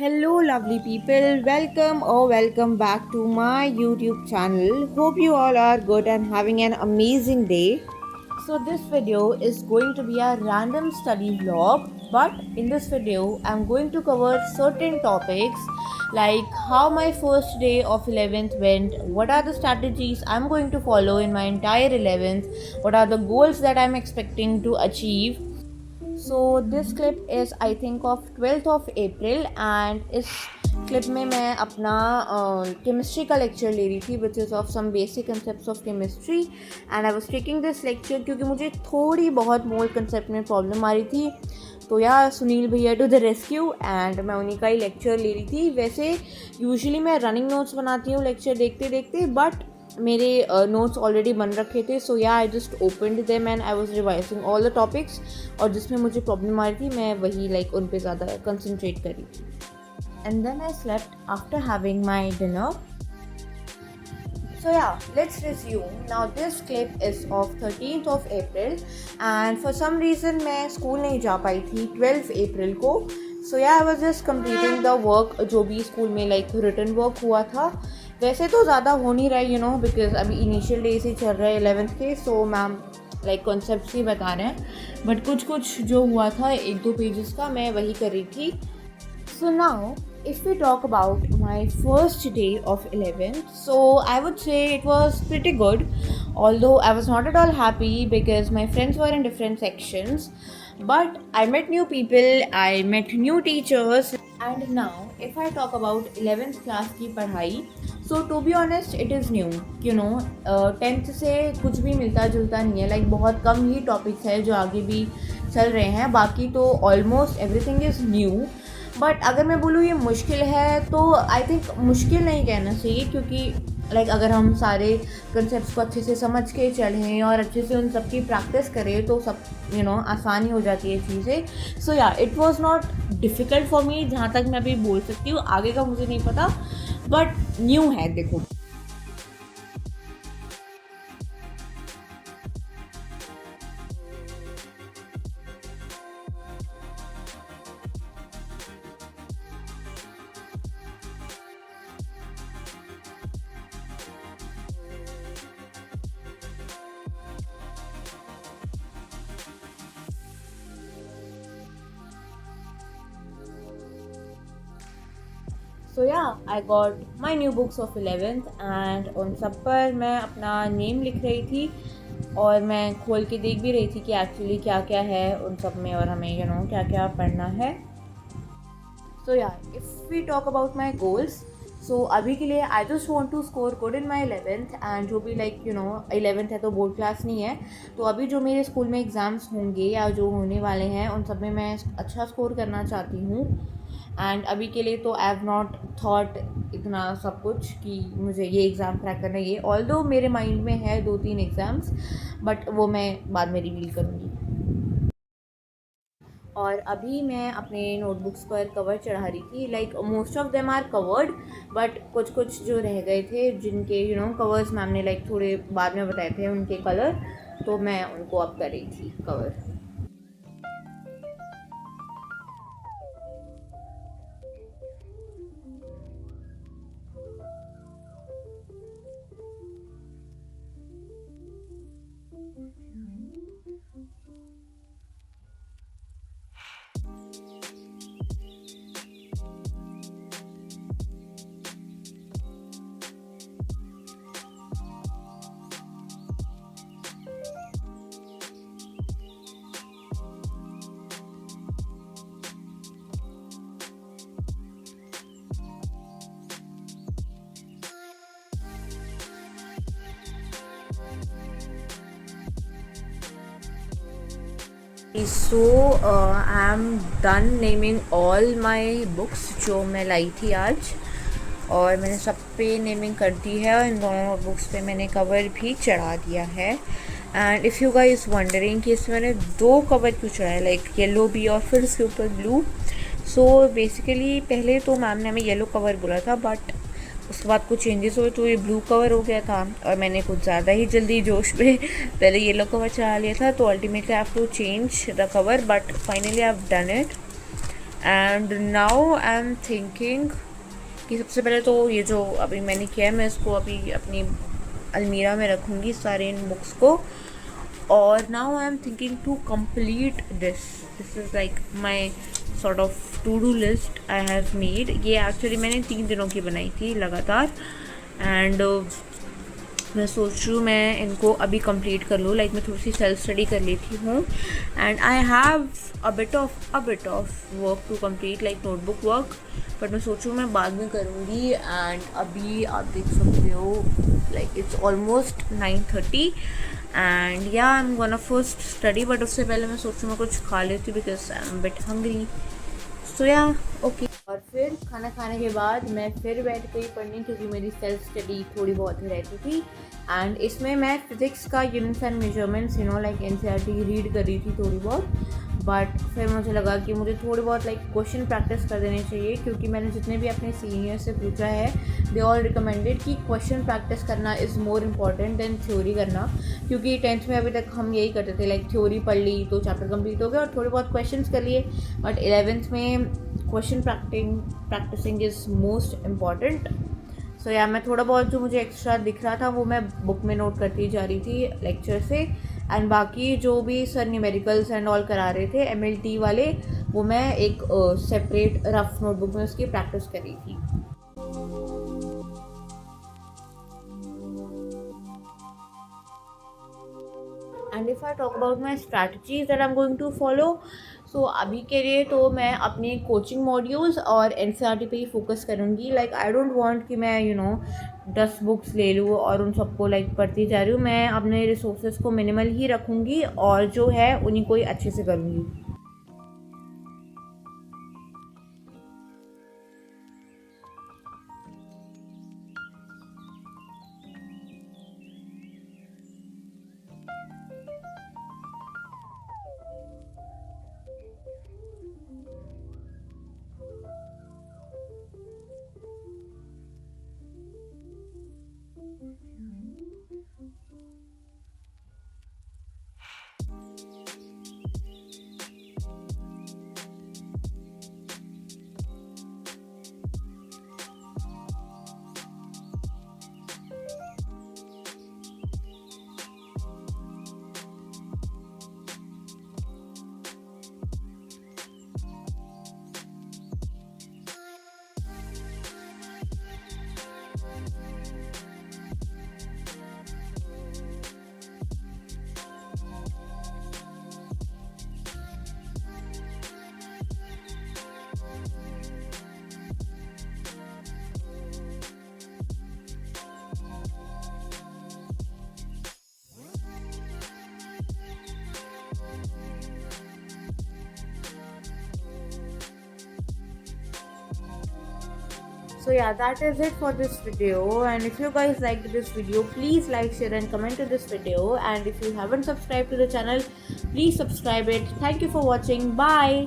Hello, lovely people. Welcome back to my YouTube channel. Hope you all are good and having an amazing day. So, this video is going to be a random study vlog, but in this video, I'm going to cover certain topics like how my first day of 11th went, what are the strategies I'm going to follow in my entire 11th, what are the goals that I'm expecting to achieve. So this clip is I think of 12th of April and इस clip में मैं अपना chemistry का lecture ले रही थी which is of some basic concept of chemistry and I was taking this lecture क्योंकि मुझे थोड़ी बहुत मोल कंसेप्ट में प्रॉब्लम आ रही थी। तो यार सुनील भैया टू द रेस्क्यू एंड मैं उन्हीं का ही लेक्चर ले रही थी। वैसे यूजुअली मैं रनिंग नोट्स बनाती हूँ लेक्चर देखते देखते, बट मेरे नोट्स ऑलरेडी बन रखे थे। सो या I just opened them and I was revising all the topics, और जिसमें मुझे प्रॉब्लम आ रही थी मैं वही उन पे ज़्यादा कंसंट्रेट करी थी। And then I slept after having my dinner. So yeah, let's resume. Now this clip is of 13th of April and for some reason मैं स्कूल नहीं जा पाई थी 12 अप्रैल को। So yeah, I was just completing the work जो भी school में written work हुआ था। वैसे तो ज़्यादा हो नहीं रहा है बिकॉज अभी इनिशियल डेज ही चल रहा है 11th के। सो मैम कॉन्सेप्ट्स ही बता रहे हैं, बट कुछ जो हुआ था 1-2 पेजेस का मैं वही कर रही थी। So now, if we talk about my first day of 11th, so I would say it was pretty good, although I was not at all happy because my friends were in different sections, but I met new people, I met new teachers, and now if I talk about 11th class की पढ़ाई, so to be honest it is new, 10th से कुछ भी मिलता जुलता नहीं है, बहुत कम ही टॉपिक्स है जो आगे भी चल रहे हैं, बाकी तो almost everything is new. But अगर मैं बोलूँ ये मुश्किल है तो आई थिंक मुश्किल नहीं कहना चाहिए, क्योंकि अगर हम सारे कंसेप्ट्स को अच्छे से समझ के चलें और अच्छे से उन सब की प्रैक्टिस करें तो सब आसानी हो जाती है चीज़ें। सो या it was not difficult for me, जहाँ तक मैं अभी बोल सकती हूँ। आगे का मुझे नहीं पता, बट न्यू है देखो। सो या I got my new books of 11th and उन सब पर मैं अपना नेम लिख रही थी और मैं खोल के देख भी रही थी कि एक्चुअली क्या क्या है उन सब में और हमें क्या क्या पढ़ना है। So yeah if we talk about my goals, so अभी के लिए I just want to score good in my 11th and जो भी 11th है तो बोर्ड क्लास नहीं है, तो अभी जो मेरे स्कूल में एग्ज़ाम्स होंगे या जो होने वाले हैं उन सब में मैं अच्छा स्कोर करना चाहती हूँ। एंड अभी के लिए तो आई हैव नॉट थॉट इतना सब कुछ कि मुझे ये एग्ज़ाम क्रैक करना है, ये ऑल्दो मेरे माइंड में है 2-3 एग्ज़ाम्स, बट वो मैं बाद में रिवील करूँगी। और अभी मैं अपने नोटबुक्स पर कवर चढ़ा रही थी। Most of them are covered, but कुछ जो रह गए थे जिनके कवर्स मैम ने थोड़े बाद में बताए थे उनके कलर, तो मैं उनको अब कर रही थी cover. So I am done naming all my books जो मैं लाई थी आज, और मैंने सब पे नेमिंग कर दी है और इन दोनों बुक्स पे मैंने कवर भी चढ़ा दिया है। And if you guys wondering कि इसमें मैंने 2 कवर क्यों चढ़ाए, येलो भी और फिर उसके ऊपर ब्लू। सो बेसिकली पहले तो मैम ने हमें येलो कवर बोला था, बट उसके बाद कुछ चेंजेस हुए तो ये ब्लू कवर हो गया था, और मैंने कुछ ज़्यादा ही जल्दी जोश में पहले येलो कवर चढ़ा लिया था, तो ultimately I have to change the cover, but finally I have done it. And now I am thinking कि सबसे पहले तो ये जो अभी मैंने किया है मैं इसको अभी अपनी अलमीरा में रखूँगी सारे इन बुक्स को. और now I am thinking to complete this is like my sort of to do list I have made. ये एक्चुअली मैंने 3 दिनों की बनाई थी लगातार. एंड मैं सोच रही हूँ मैं इनको अभी कंप्लीट कर लूँ. लाइक मैं थोड़ी सी सेल्फ स्टडी कर लेती हूँ. And I have a bit of work to complete, like notebook work. But मैं सोच रही हूँ मैं बाद में करूँगी. एंड अभी आप देख सकते हो लाइक इट्स ऑलमोस्ट 9:30 एंड या I am gonna first study. But उससे पहले मैं सोच रही हूँ मैं कुछ खा लेती हूँ because I am bit hungry. So yeah okay. और फिर खाना खाने के बाद मैं फिर बैठ गई पढ़ने क्योंकि मेरी सेल्फ स्टडी थोड़ी बहुत ही रहती थी. एंड इसमें मैं फिज़िक्स का units and measurements like NCERT read कर रही थी थोड़ी बहुत. बट फिर मुझे लगा कि मुझे थोड़ी बहुत लाइक क्वेश्चन प्रैक्टिस कर देने चाहिए क्योंकि मैंने जितने भी अपने सीनियर से पूछा है दे ऑल रिकमेंडेड कि क्वेश्चन प्रैक्टिस करना is more important than theory करना. क्योंकि 10th में अभी तक हम यही करते थे लाइक थ्योरी पढ़ ली तो चैप्टर कंप्लीट हो गया और थोड़े बहुत क्वेश्चंस कर लिए. बट 11th में question practising is most important. So yeah मैं थोड़ा बहुत जो मुझे एक्स्ट्रा दिख रहा था वो मैं बुक में नोट करती जा रही थी लेक्चर से. एंड बाकी जो भी सर न्यूमेरिकल्स एंड ऑल करा रहे थे MLT वाले वो मैं एक सेपरेट रफ नोटबुक में उसकी प्रैक्टिस कर रही थी. And if I talk about my strategies that I am going to follow, so अभी के लिए तो मैं अपने कोचिंग मॉड्यूल्स और NCERT पे ही फोकस करूँगी. लाइक आई डोंट वांट कि मैं 10 बुक्स ले लूँ और उन सबको लाइक पढ़ती जा रही हूँ. मैं अपने रिसोर्सेज को मिनिमल ही रखूँगी और जो है उन्हीं को ही अच्छे से करूँगी. So yeah, that is it for this video. And if you guys liked this video, please like, share and comment to this video. And if you haven't subscribed to the channel, please subscribe it. Thank you for watching. Bye.